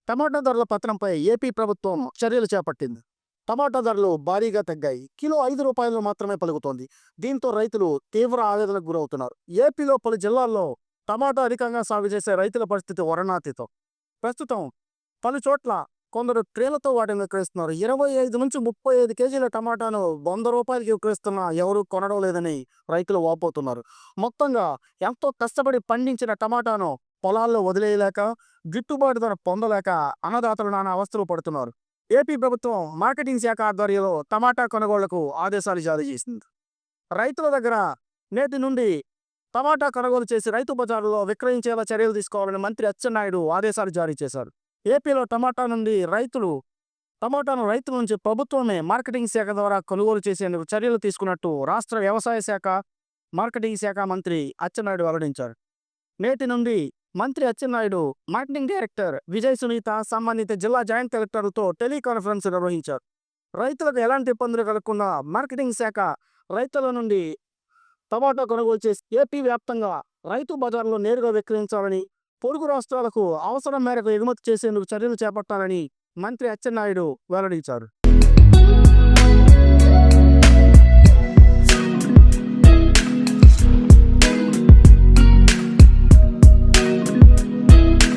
టమాటా ధరల పతనంపై ఏపీ ప్రభుత్వం చర్యలు చేపట్టింది. టమాటా ధరలు భారీగా తగ్గాయి. కిలో రూ. 5 మాత్రమే పలుకుతోంది. దీంతో రైతులు తీవ్ర ఆవేదనకు గురవుతున్నారు. ఏపీలో పలు జిల్లాల్లో టమాటా అధికంగా సాగు చేసే రైతుల పరిస్థితి వర్ణాతీతం. ప్రస్తుతం పలు చోట్ల కొందరు ట్రేలతో వాటిని విక్రయిస్తున్నారు. 25 నుంచి 35 కేజీల టమాటాను రూ. 100కి విక్రయిస్తున్నా ఎవరూ కొనడం లేదని రైతులు వాపోతున్నారు. మొత్తంగా ఎంతో కష్టపడి పండించిన టమాటాను పొలాల్లో వదిలేయలేక, గిట్టుబాటు ధర పొందలేక అన్నదాతలు నానా అవస్థలు పడుతున్నారు. ఏపీ ప్రభుత్వం మార్కెటింగ్ శాఖ ఆధ్వర్యంలో టమాటా కొనుగోళ్లకు ఆదేశాలు జారీ చేసింది. రైతుల దగ్గర నేటి నుండి టమాటా కొనుగోలు చేసి రైతు బజారులో విక్రయించేలా చర్యలు తీసుకోవాలని మంత్రి అచ్చెన్నాయుడు ఆదేశాలు జారీ చేశారు. ఏపీలో టమాటాను రైతుల నుంచి ప్రభుత్వమే మార్కెటింగ్ శాఖ ద్వారా కొనుగోలు చేసేందుకు చర్యలు తీసుకున్నట్టు రాష్ట్ర వ్యవసాయ శాఖ, మార్కెటింగ్ శాఖ మంత్రి అచ్చెన్నాయుడు వెల్లడించారు. నేటి నుండి మంత్రి అచ్చెన్నాయుడు మార్కెటింగ్ డైరెక్టర్ విజయ్ సునీత, సంబంధిత జిల్లా జాయింట్ కలెక్టర్లతో టెలికాన్ఫరెన్స్ నిర్వహించారు. రైతులకు ఎలాంటి ఇబ్బందులు కలగకుండా మార్కెటింగ్ శాఖ రైతుల నుండి టమాటా కొనుగోలు చేసి ఏపీ వ్యాప్తంగా రైతు బజార్లో నేరుగా విక్రయించాలని, పొరుగు రాష్ట్రాలకు అవసరం మేరకు ఎగుమతి చేసేందుకు చర్యలు చేపట్టాలని మంత్రి అచ్చెన్నాయుడు వెల్లడించారు.